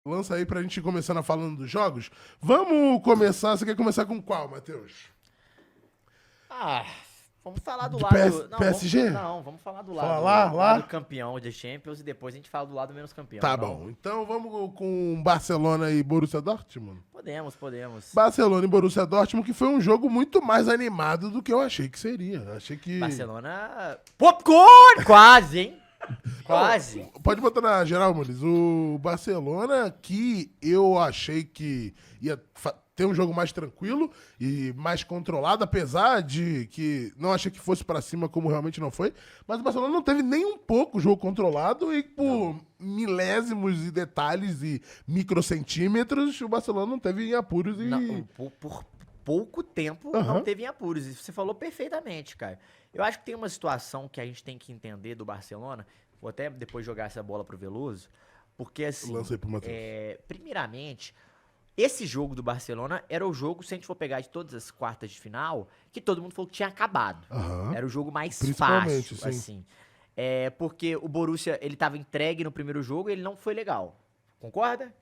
Lança aí pra gente ir começando falando dos jogos. Vamos começar. Você quer começar com qual, Matheus? Ah, vamos falar do De PS, lado. Não, PSG? vamos falar do Fala lado, lado lá. campeão de Champions e depois a gente fala do lado menos campeão, Tá não? bom. Então vamos com Barcelona e Borussia Dortmund. Podemos. Barcelona e Borussia Dortmund, que foi um jogo muito mais animado do que eu achei que seria. Achei que. Barcelona. Popcorn! Quase, hein? Quase. Pode botar na geral, Muniz. O Barcelona, que eu achei que ia ter um jogo mais tranquilo e mais controlado, apesar de que não achei que fosse pra cima como realmente não foi. Mas o Barcelona não teve nem um pouco o jogo controlado e por milésimos e detalhes e microcentímetros, o Barcelona não teve em apuros e. Não, por pouco tempo não teve em apuros. E você falou perfeitamente, cara. Eu acho que tem uma situação que a gente tem que entender do Barcelona. Vou até depois jogar essa bola pro Veloso. Porque assim, Lancei pro Matheus. primeiramente, esse jogo do Barcelona era o jogo, se a gente for pegar de todas as quartas de final, que todo mundo falou que tinha acabado. Aham. Era o jogo mais Principalmente, fácil, sim. assim. Porque o Borussia, ele tava entregue no primeiro jogo e ele não foi legal. Concorda?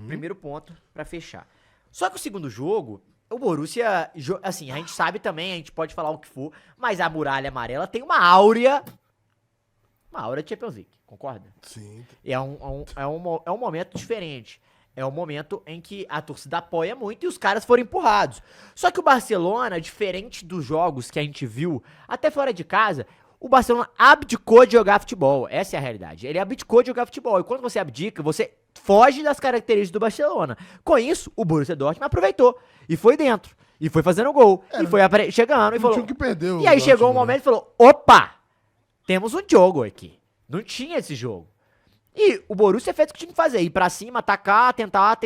Primeiro ponto pra fechar. Só que o segundo jogo, o Borussia, assim, a gente sabe também, a gente pode falar o que for, mas a Muralha Amarela tem uma áurea de Champions League, concorda? Sim. E é um momento diferente. É um momento em que a torcida apoia muito e os caras foram empurrados. Só que o Barcelona, diferente dos jogos que a gente viu, até fora de casa, o Barcelona abdicou de jogar futebol. Essa é a realidade. Ele abdicou de jogar futebol. E quando você abdica, você foge das características do Barcelona. Com isso, o Borussia Dortmund aproveitou. E foi dentro. E foi fazendo gol. E foi chegando. E Não falou. tinha o que perder. E aí chegou um momento e falou: opa! Temos um jogo aqui. Não tinha esse jogo. E o Borussia fez o que tinha que fazer. Ir pra cima, atacar, tentar.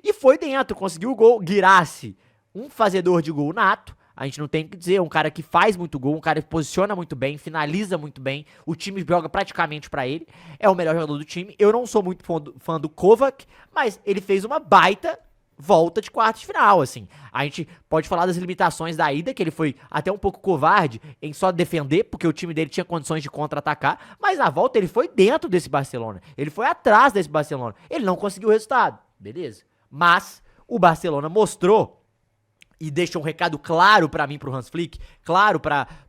E foi dentro. Conseguiu o gol. Guirassy, um fazedor de gol nato. A gente não tem o que dizer. Um cara que faz muito gol. Um cara que posiciona muito bem. Finaliza muito bem. O time joga praticamente pra ele. É o melhor jogador do time. Eu não sou muito fã do Kovac. Mas ele fez uma baita volta de quartos de final, assim. A gente pode falar das limitações da ida, que ele foi até um pouco covarde em só defender, porque o time dele tinha condições de contra-atacar, mas na volta ele foi dentro desse Barcelona. Ele foi atrás desse Barcelona. Ele não conseguiu o resultado, beleza. Mas o Barcelona mostrou e deixou um recado claro pra mim, pro Hans Flick, claro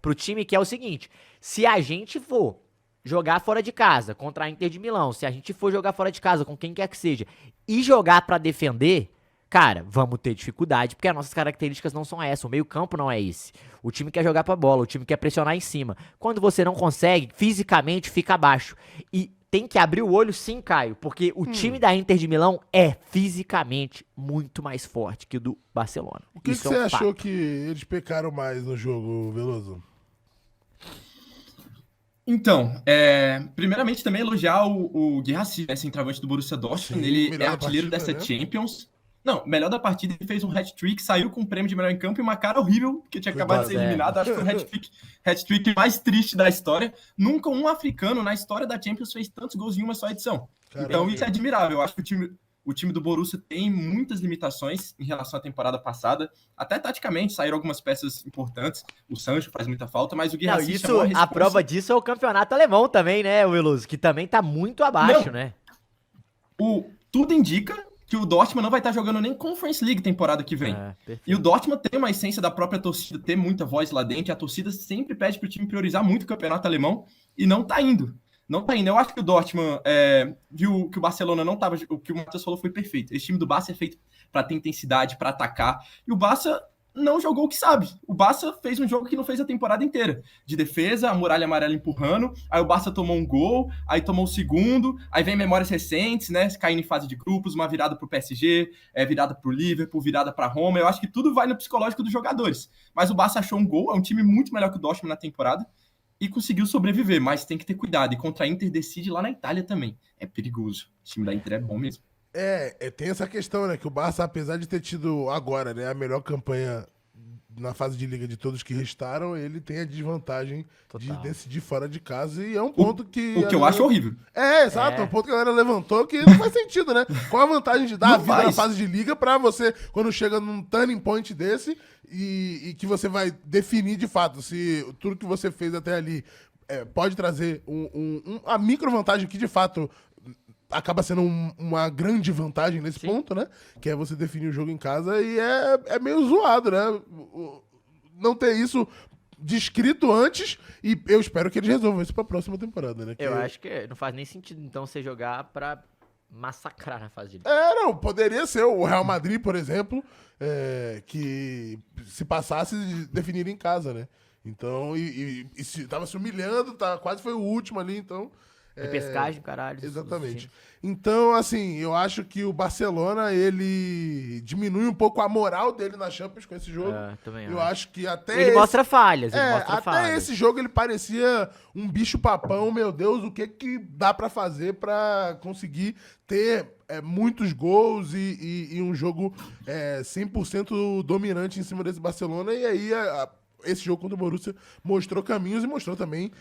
pro time, que é o seguinte: se a gente for jogar fora de casa contra a Inter de Milão, se a gente for jogar fora de casa com quem quer que seja e jogar pra defender, cara, vamos ter dificuldade, porque as nossas características não são essas, o meio-campo não é esse. O time quer jogar pra bola, o time quer pressionar em cima. Quando você não consegue, fisicamente fica abaixo. E tem que abrir o olho sim, Caio, porque o time da Inter de Milão é fisicamente muito mais forte que o do Barcelona. O que Isso você é um achou fato. que eles pecaram mais no jogo, Veloso? Então, primeiramente também elogiar o Guirassy, né, centroavante do Borussia Dortmund. Sim, Ele é melhor da artilheiro partida, dessa né? Champions. Não, melhor da partida, ele fez um hat-trick, saiu com o prêmio de melhor em campo e uma cara horrível, porque tinha acabado de ser Cuidado. eliminado. Acho que foi o hat-trick mais triste da história. Nunca um africano na história da Champions fez tantos gols em uma só edição. Caramba. Então isso é admirável. Eu acho que o time do Borussia tem muitas limitações em relação à temporada passada. Até taticamente saíram algumas peças importantes. O Sancho faz muita falta, mas o Não, Guirassy isso, chamou a a responsa. prova disso é o campeonato alemão também, né, Willows? Que também tá muito abaixo, Não. né? Tudo indica que o Dortmund não vai estar jogando nem Conference League temporada que vem. Perfeito. E o Dortmund tem uma essência da própria torcida, ter muita voz lá dentro. A torcida sempre pede pro time priorizar muito o campeonato alemão e não tá indo. Não tá indo. Eu acho que o Dortmund viu que o Barcelona não tava. O que o Matheus falou foi perfeito. Esse time do Barça é feito para ter intensidade, para atacar. E o Barça não jogou o que sabe. O Barça fez um jogo que não fez a temporada inteira. De defesa, a Muralha Amarela empurrando, aí o Barça tomou um gol, aí tomou o segundo, aí vem memórias recentes, né, caindo em fase de grupos, uma virada pro PSG, virada pro Liverpool, virada pra Roma. Eu acho que tudo vai no psicológico dos jogadores. Mas o Barça achou um gol, é um time muito melhor que o Dortmund na temporada, e conseguiu sobreviver, mas tem que ter cuidado. E contra a Inter decide lá na Itália também. É perigoso. O time da Inter é bom mesmo. Tem essa questão, né? Que o Barça, apesar de ter tido agora, né, a melhor campanha na fase de liga de todos que restaram, ele tem a desvantagem de Total. decidir fora de casa e é um ponto que... O que eu acho horrível. Exato, é um ponto que a galera levantou que não faz sentido, né? Qual a vantagem de dar Não a vida na faz. fase de liga pra você, quando chega num turning point desse e que você vai definir de fato se tudo que você fez até ali pode trazer a micro vantagem que de fato acaba sendo uma grande vantagem nesse ponto, né? Que é você definir o jogo em casa e é meio zoado, né? Não ter isso descrito antes e eu espero que eles resolvam isso pra próxima temporada, né? Eu acho que não faz nem sentido, então, você jogar pra massacrar na fase de... Não, poderia ser o Real Madrid, por exemplo, que se passasse, definir em casa, né? Então, e se tava se humilhando, quase foi o último ali, então... Repescagem, caralho. Exatamente. Então, assim, eu acho que o Barcelona, ele diminui um pouco a moral dele na Champions com esse jogo. Também eu acho que até ele mostra falhas, até esse jogo ele parecia um bicho papão, meu Deus, o que dá pra fazer pra conseguir ter muitos gols e um jogo 100% dominante em cima desse Barcelona, e aí esse jogo contra o Borussia mostrou caminhos e mostrou também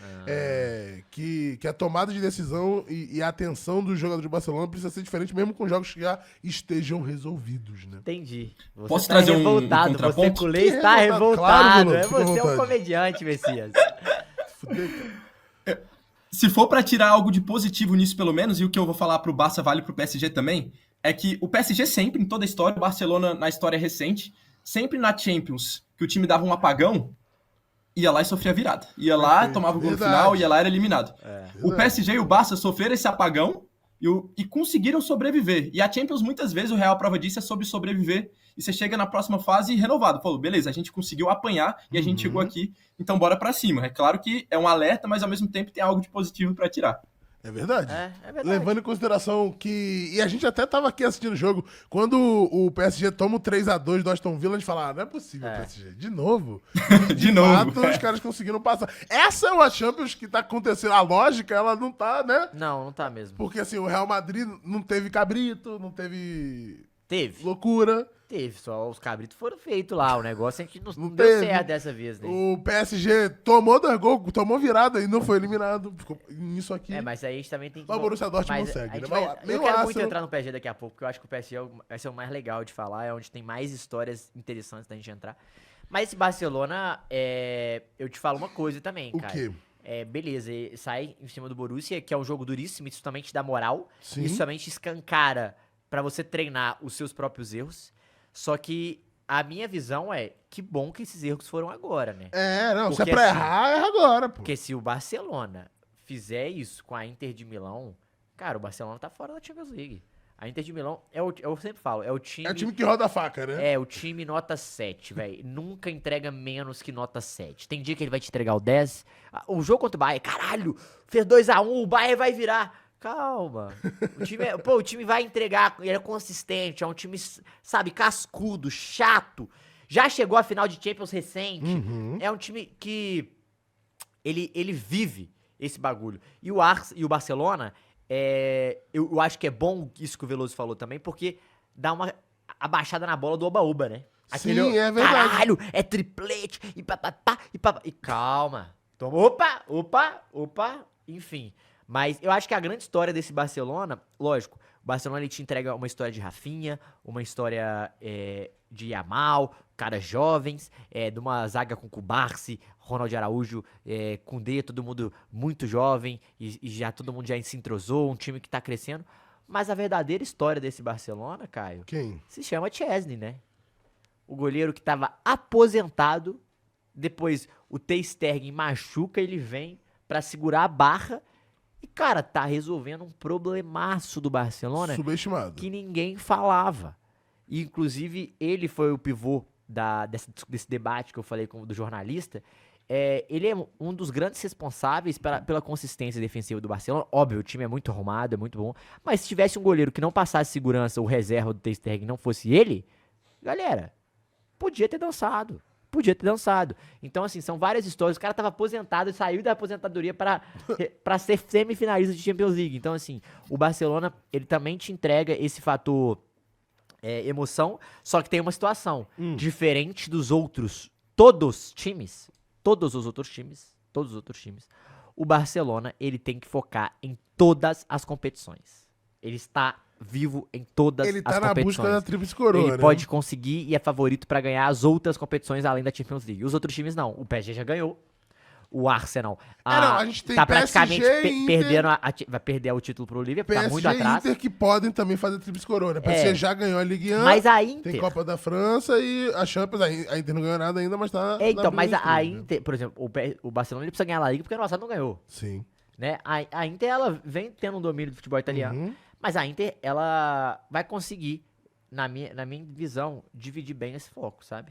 que a tomada de decisão e a atenção dos jogadores do Barcelona precisa ser diferente, mesmo com jogos que já estejam resolvidos, né? Entendi. Você Posso tá trazer revoltado, um contraponto? você culé está revoltado. Claro, Veloso, fica à você é um vontade. comediante, Messias. Se for pra tirar algo de positivo nisso, pelo menos, e o que eu vou falar pro Barça vale pro PSG também, é que o PSG sempre, em toda a história, o Barcelona na história recente, sempre na Champions, que o time dava um apagão, ia lá e sofria virada. Ia lá, Perfeito. tomava o gol no Verdade. final, ia lá, era eliminado. O Verdade. PSG e o Barça sofreram esse apagão e conseguiram sobreviver. E a Champions, muitas vezes, o real prova disso é sobre sobreviver. E você chega na próxima fase renovado. Falou, beleza, a gente conseguiu apanhar e a gente chegou aqui, então bora pra cima. É claro que é um alerta, mas ao mesmo tempo tem algo de positivo pra tirar. É verdade. É verdade. Levando em consideração que... E a gente até tava aqui assistindo o jogo. Quando o PSG toma o 3-2 do Aston Villa, a gente fala, não é possível o PSG. De novo. De novo. Fato, os caras conseguiram passar. Essa é uma Champions que tá acontecendo. A lógica, ela não tá, né? Não tá mesmo. Porque assim, o Real Madrid não teve cabrito, não teve Teve. loucura. Teve, só os cabritos foram feitos lá. O negócio é que não deu teve. certo dessa vez, né? O PSG tomou 2 gols, tomou virada e não foi eliminado. Ficou nisso aqui. Mas aí a gente também tem que... Mas o Borussia Dortmund Mas não segue, a gente né? vai- Mas nem Eu o quero muito Arsenal- entrar no PSG daqui a pouco, porque eu acho que o PSG vai ser o mais legal de falar, é onde tem mais histórias interessantes da gente entrar. Mas esse Barcelona, eu te falo uma coisa também, O cara. quê? Beleza, sai em cima do Borussia, que é um jogo duríssimo, isso também te dá moral. Sim. Isso também te escancara pra você treinar os seus próprios erros. Só que a minha visão é, que bom que esses erros foram agora, né? Não, se é Porque pra assim- errar, erra agora, pô. Porque se o Barcelona fizer isso com a Inter de Milão, cara, o Barcelona tá fora da Champions League. A Inter de Milão, eu sempre falo, é o time... É o time que roda a faca, né? O time nota 7, velho. Nunca entrega menos que nota 7. Tem dia que ele vai te entregar o 10. O jogo contra o Bayern, caralho, fez 2-1, o Bayern vai virar. Calma. O time vai entregar, ele é consistente, é um time, sabe, cascudo, chato. Já chegou à final de Champions recente. É um time que ele vive esse bagulho. E o Barcelona, eu acho que é bom isso que o Veloso falou também, porque dá uma abaixada na bola do oba-oba, né? Sim, é verdade. Caralho, é triplete, e papapá, e calma. Toma, opa, enfim. Mas eu acho que a grande história desse Barcelona, lógico, o Barcelona ele te entrega uma história de Rafinha, uma história de Yamal, caras jovens, de uma zaga com Kubarsi, Ronald Araújo, Koundé, todo mundo muito jovem, e já todo mundo já se entrosou, um time que tá crescendo. Mas a verdadeira história desse Barcelona, Caio, Quem? se chama Chesney, né? O goleiro que tava aposentado, depois o Ter Stegen machuca, ele vem pra segurar a barra e, cara, tá resolvendo um problemaço do Barcelona Subestimado. que ninguém falava. E, inclusive, ele foi o pivô desse debate que eu falei do jornalista. Ele é um dos grandes responsáveis pela consistência defensiva do Barcelona. Óbvio, o time é muito arrumado, é muito bom. Mas se tivesse um goleiro que não passasse segurança, o reserva do Ter Stegen não fosse ele, galera, podia ter dançado. Então, assim, são várias histórias. O cara tava aposentado e saiu da aposentadoria pra ser semifinalista de Champions League. Então, assim, o Barcelona, ele também te entrega esse fator emoção, só que tem uma situação diferente dos outros, todos os outros times, o Barcelona, ele tem que focar em todas as competições. Ele está vivo em todas as Ele competições. tá na busca da tríplice coroa, Ele né? pode conseguir e é favorito pra ganhar as outras competições além da Champions League. Os outros times não. O PSG já ganhou. o Arsenal não, a gente tem tá PSG, praticamente Inter, perdendo, vai perder o título pro Liverpool, tá muito PSG e atrás. Inter que podem também fazer a Tríplice Coroa, né? O PSG já ganhou a Ligue 1, Mas a tem Inter... Copa da França e a Champions. A Inter não ganhou nada ainda, mas tá então, na mas briga a dos três, né? Inter, por exemplo, o Barcelona ele precisa ganhar a La Liga porque ano passado não ganhou, Sim. né? A Inter, ela vem tendo um domínio do futebol italiano, Uhum. mas a Inter, ela vai conseguir, na minha visão, dividir bem esse foco, sabe?